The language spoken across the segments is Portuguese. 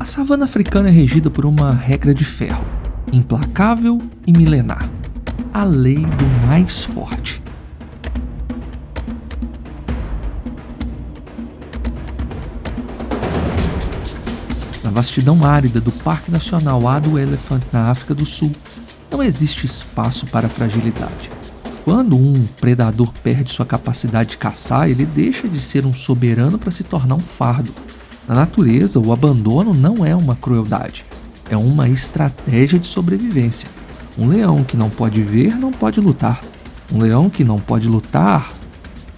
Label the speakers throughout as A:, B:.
A: A savana africana é regida por uma regra de ferro, implacável e milenar: a lei do mais forte. Na vastidão árida do Parque Nacional Ado Elephant, na África do Sul, não existe espaço para fragilidade. Quando um predador perde sua capacidade de caçar, ele deixa de ser um soberano para se tornar um fardo. Na natureza, o abandono não é uma crueldade, é uma estratégia de sobrevivência. Um leão que não pode ver não pode lutar. Um leão que não pode lutar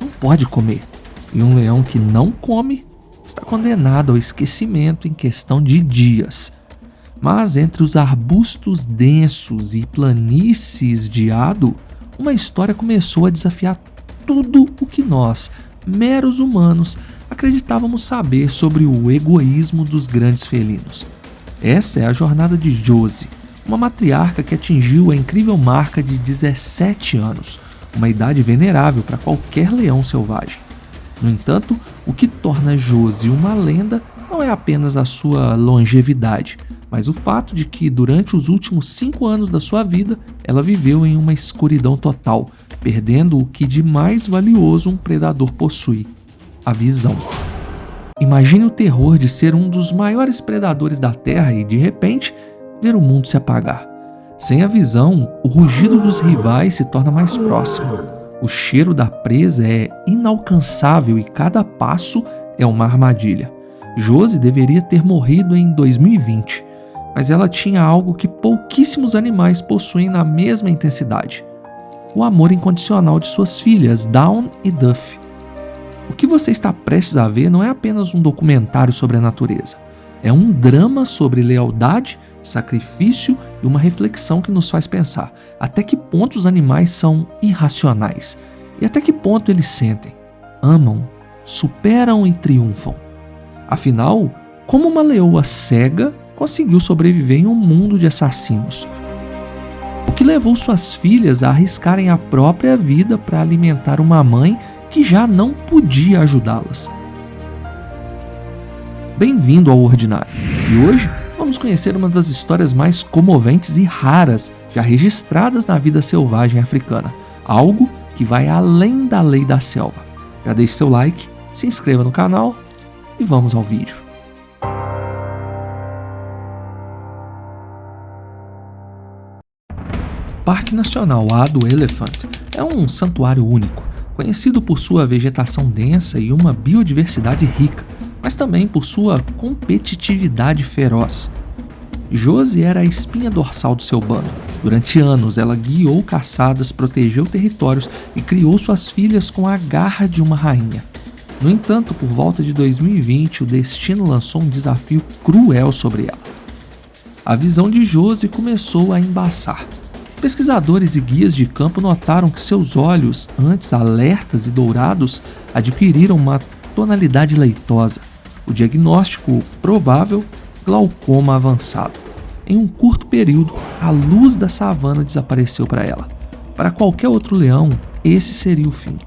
A: não pode comer. E um leão que não come está condenado ao esquecimento em questão de dias. Mas entre os arbustos densos e planícies de Ado, uma história começou a desafiar tudo o que nós, meros humanos, acreditávamos saber sobre o egoísmo dos grandes felinos. Essa é a jornada de Josie, uma matriarca que atingiu a incrível marca de 17 anos, uma idade venerável para qualquer leão selvagem. No entanto, o que torna Josie uma lenda não é apenas a sua longevidade, mas o fato de que durante os últimos 5 anos da sua vida, ela viveu em uma escuridão total, perdendo o que de mais valioso um predador possui: a visão. Imagine o terror de ser um dos maiores predadores da Terra e, de repente, ver o mundo se apagar. Sem a visão, o rugido dos rivais se torna mais próximo. O cheiro da presa é inalcançável e cada passo é uma armadilha. Josie deveria ter morrido em 2020, mas ela tinha algo que pouquíssimos animais possuem na mesma intensidade: o amor incondicional de suas filhas, Dawn e Duff. O que você está prestes a ver não é apenas um documentário sobre a natureza. É um drama sobre lealdade, sacrifício e uma reflexão que nos faz pensar até que ponto os animais são irracionais e até que ponto eles sentem, amam, superam e triunfam. Afinal, como uma leoa cega conseguiu sobreviver em um mundo de assassinos? O que levou suas filhas a arriscarem a própria vida para alimentar uma mãe que já não podia ajudá-las? Bem-vindo ao Ordinário, e hoje vamos conhecer uma das histórias mais comoventes e raras já registradas na vida selvagem africana, algo que vai além da lei da selva. Já deixe seu like, se inscreva no canal e vamos ao vídeo. Parque Nacional Ado Elephant é um santuário único, conhecido por sua vegetação densa e uma biodiversidade rica, mas também por sua competitividade feroz. Josie era a espinha dorsal do seu bando. Durante anos, ela guiou caçadas, protegeu territórios e criou suas filhas com a garra de uma rainha. No entanto, por volta de 2020, o destino lançou um desafio cruel sobre ela. A visão de Josie começou a embaçar. Pesquisadores e guias de campo notaram que seus olhos, antes alertas e dourados, adquiriram uma tonalidade leitosa. O diagnóstico provável: glaucoma avançado. Em um curto período, a luz da savana desapareceu para ela. Para qualquer outro leão, esse seria o fim.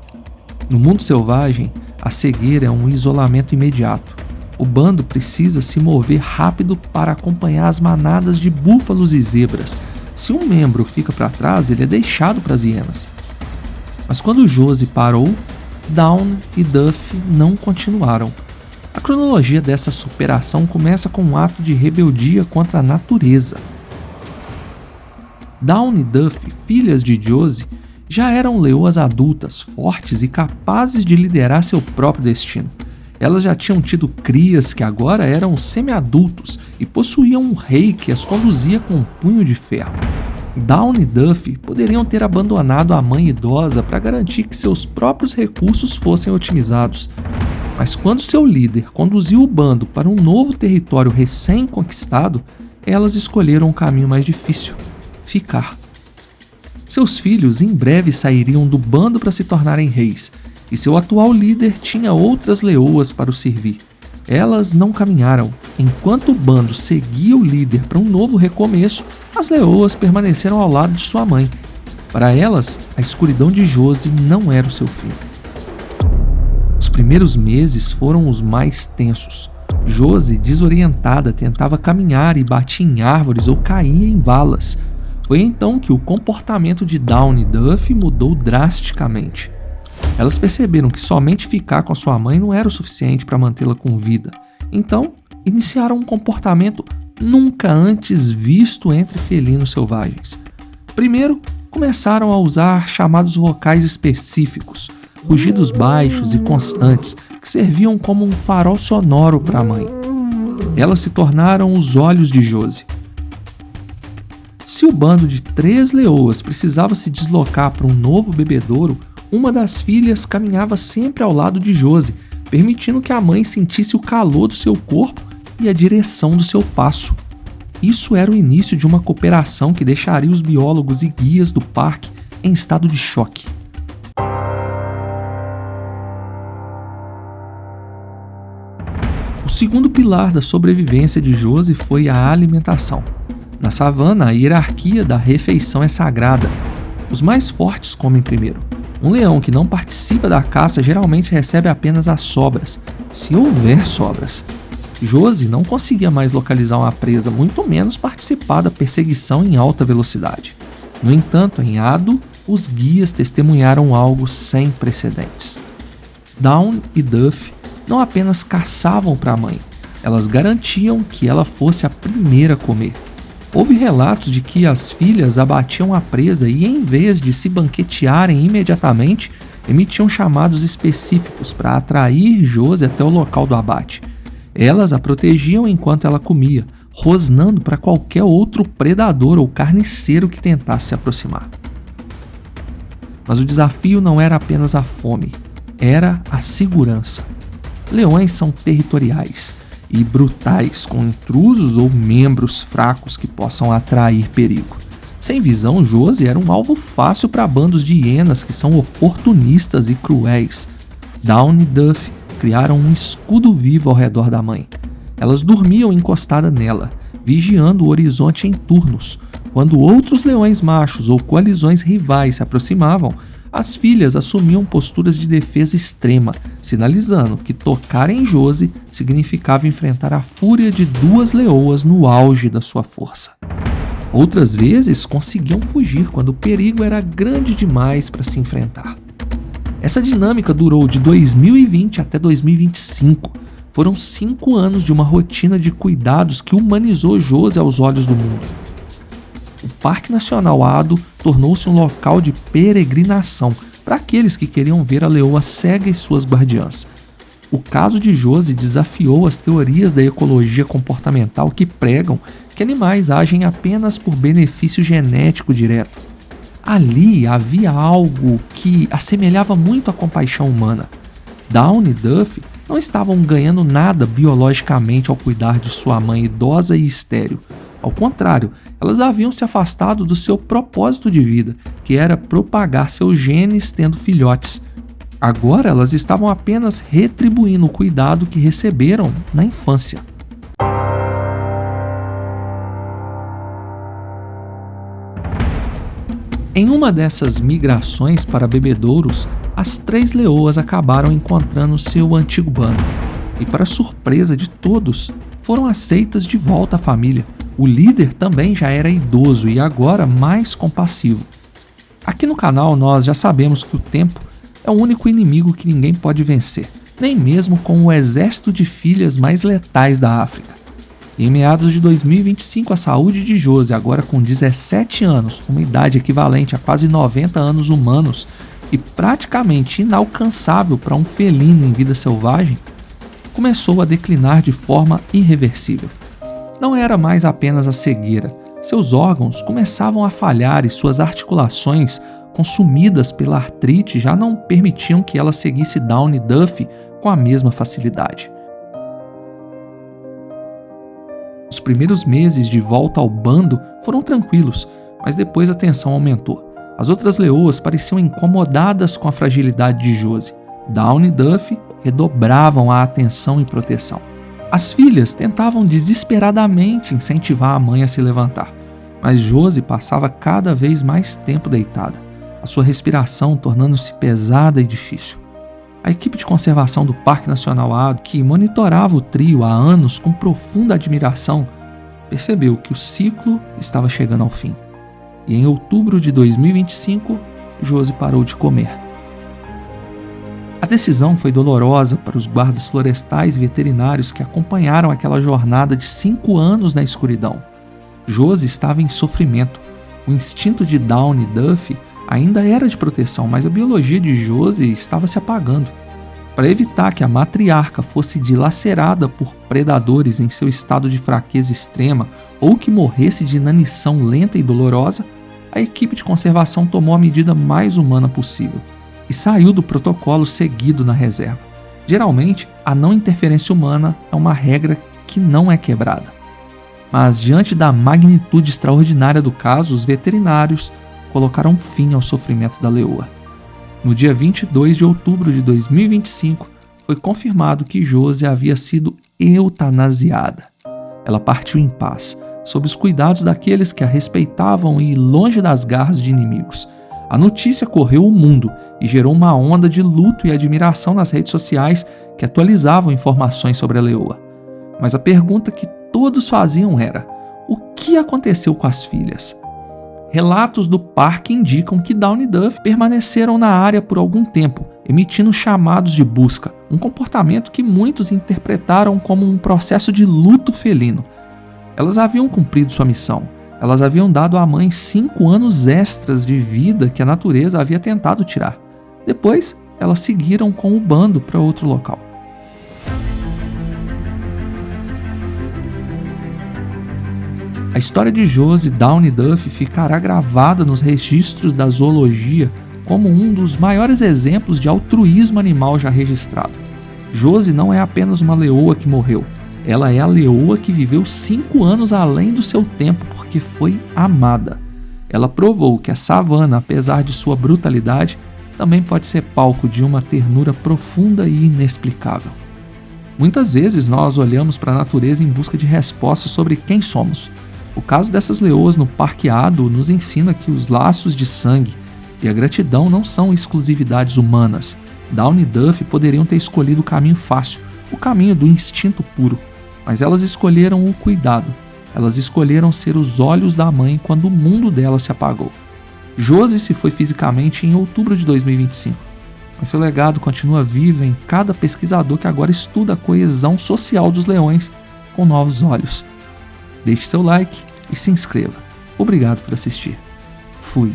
A: No mundo selvagem, a cegueira é um isolamento imediato. O bando precisa se mover rápido para acompanhar as manadas de búfalos e zebras. Se um membro fica para trás, ele é deixado para as hienas. Mas quando Josie parou, Dawn e Duff não continuaram. A cronologia dessa superação começa com um ato de rebeldia contra a natureza. Dawn e Duff, filhas de Josie, já eram leoas adultas, fortes e capazes de liderar seu próprio destino. Elas já tinham tido crias que agora eram semi-adultos e possuíam um rei que as conduzia com um punho de ferro. Dawn e Duff poderiam ter abandonado a mãe idosa para garantir que seus próprios recursos fossem otimizados. Mas quando seu líder conduziu o bando para um novo território recém-conquistado, elas escolheram um caminho mais difícil: ficar. Seus filhos em breve sairiam do bando para se tornarem reis, e seu atual líder tinha outras leoas para o servir. Elas não caminharam. Enquanto o bando seguia o líder para um novo recomeço, as leoas permaneceram ao lado de sua mãe. Para elas, a escuridão de Josie não era o seu fim. Os primeiros meses foram os mais tensos. Josie, desorientada, tentava caminhar e batia em árvores ou caía em valas. Foi então que o comportamento de Dawn e Duff mudou drasticamente. Elas perceberam que somente ficar com a sua mãe não era o suficiente para mantê-la com vida. Então, iniciaram um comportamento nunca antes visto entre felinos selvagens. Primeiro, começaram a usar chamados vocais específicos, rugidos baixos e constantes que serviam como um farol sonoro para a mãe. Elas se tornaram os olhos de Josie. Se o bando de 3 leoas precisava se deslocar para um novo bebedouro, uma das filhas caminhava sempre ao lado de Josie, permitindo que a mãe sentisse o calor do seu corpo e a direção do seu passo. Isso era o início de uma cooperação que deixaria os biólogos e guias do parque em estado de choque. O segundo pilar da sobrevivência de Josie foi a alimentação. Na savana, a hierarquia da refeição é sagrada. Os mais fortes comem primeiro. Um leão que não participa da caça geralmente recebe apenas as sobras, se houver sobras. Josie não conseguia mais localizar uma presa, muito menos participar da perseguição em alta velocidade. No entanto, em Ado, os guias testemunharam algo sem precedentes. Dawn e Duff não apenas caçavam para a mãe, elas garantiam que ela fosse a primeira a comer. Houve relatos de que as filhas abatiam a presa e, em vez de se banquetearem imediatamente, emitiam chamados específicos para atrair Josie até o local do abate. Elas a protegiam enquanto ela comia, rosnando para qualquer outro predador ou carniceiro que tentasse se aproximar. Mas o desafio não era apenas a fome, era a segurança. Leões são territoriais e brutais, com intrusos ou membros fracos que possam atrair perigo. Sem visão, Josie era um alvo fácil para bandos de hienas que são oportunistas e cruéis. Dawn e Duff criaram um escudo vivo ao redor da mãe. Elas dormiam encostadas nela, vigiando o horizonte em turnos. Quando outros leões machos ou coalizões rivais se aproximavam, as filhas assumiam posturas de defesa extrema, sinalizando que tocar em Josie significava enfrentar a fúria de 2 leoas no auge da sua força. Outras vezes conseguiam fugir quando o perigo era grande demais para se enfrentar. Essa dinâmica durou de 2020 até 2025. Foram 5 anos de uma rotina de cuidados que humanizou Josie aos olhos do mundo. O Parque Nacional Ado tornou-se um local de peregrinação para aqueles que queriam ver a leoa cega e suas guardiãs. O caso de Josie desafiou as teorias da ecologia comportamental que pregam que animais agem apenas por benefício genético direto. Ali havia algo que assemelhava muito à compaixão humana. Dawn e Duff não estavam ganhando nada biologicamente ao cuidar de sua mãe idosa e estéril. Ao contrário, elas haviam se afastado do seu propósito de vida, que era propagar seus genes tendo filhotes. Agora elas estavam apenas retribuindo o cuidado que receberam na infância. Em uma dessas migrações para bebedouros, as 3 leoas acabaram encontrando seu antigo bando. E, para surpresa de todos, foram aceitas de volta à família. O líder também já era idoso e agora mais compassivo. Aqui no canal nós já sabemos que o tempo é o único inimigo que ninguém pode vencer, nem mesmo com o exército de filhas mais letais da África. E em meados de 2025, a saúde de Josie, agora com 17 anos, uma idade equivalente a quase 90 anos humanos e praticamente inalcançável para um felino em vida selvagem, começou a declinar de forma irreversível. Não era mais apenas a cegueira, seus órgãos começavam a falhar e suas articulações, consumidas pela artrite, já não permitiam que ela seguisse Dawn e Duff com a mesma facilidade. Os primeiros meses de volta ao bando foram tranquilos, mas depois a tensão aumentou. As outras leoas pareciam incomodadas com a fragilidade de Josie. Dawn e Duff redobravam a atenção e proteção. As filhas tentavam desesperadamente incentivar a mãe a se levantar, mas Josie passava cada vez mais tempo deitada, a sua respiração tornando-se pesada e difícil. A equipe de conservação do Parque Nacional Ado, que monitorava o trio há anos com profunda admiração, percebeu que o ciclo estava chegando ao fim. E em outubro de 2025, Josie parou de comer. A decisão foi dolorosa para os guardas florestais e veterinários que acompanharam aquela jornada de 5 anos na escuridão. Josie estava em sofrimento. O instinto de Dawn e Duffy ainda era de proteção, mas a biologia de Josie estava se apagando. Para evitar que a matriarca fosse dilacerada por predadores em seu estado de fraqueza extrema ou que morresse de inanição lenta e dolorosa, a equipe de conservação tomou a medida mais humana possível e saiu do protocolo seguido na reserva. Geralmente, a não interferência humana é uma regra que não é quebrada. Mas diante da magnitude extraordinária do caso, os veterinários colocaram fim ao sofrimento da leoa. No dia 22 de outubro de 2025, foi confirmado que Josie havia sido eutanasiada. Ela partiu em paz, sob os cuidados daqueles que a respeitavam e longe das garras de inimigos. A notícia correu o mundo e gerou uma onda de luto e admiração nas redes sociais que atualizavam informações sobre a leoa. Mas a pergunta que todos faziam era: o que aconteceu com as filhas? Relatos do parque indicam que Dawn e Duffy permaneceram na área por algum tempo, emitindo chamados de busca, um comportamento que muitos interpretaram como um processo de luto felino. Elas haviam cumprido sua missão. Elas haviam dado à mãe 5 anos extras de vida que a natureza havia tentado tirar. Depois, elas seguiram com o bando para outro local. A história de Josie, Dawn e Duffy ficará gravada nos registros da zoologia como um dos maiores exemplos de altruísmo animal já registrado. Josie não é apenas uma leoa que morreu. Ela é a leoa que viveu 5 anos além do seu tempo porque foi amada. Ela provou que a savana, apesar de sua brutalidade, também pode ser palco de uma ternura profunda e inexplicável. Muitas vezes nós olhamos para a natureza em busca de respostas sobre quem somos. O caso dessas leoas no Parque Ado nos ensina que os laços de sangue e a gratidão não são exclusividades humanas. Dawn e Duffy poderiam ter escolhido o caminho fácil, o caminho do instinto puro, mas elas escolheram o cuidado. Elas escolheram ser os olhos da mãe quando o mundo dela se apagou. Josie se foi fisicamente em outubro de 2025, mas seu legado continua vivo em cada pesquisador que agora estuda a coesão social dos leões com novos olhos. Deixe seu like e se inscreva. Obrigado por assistir. Fui.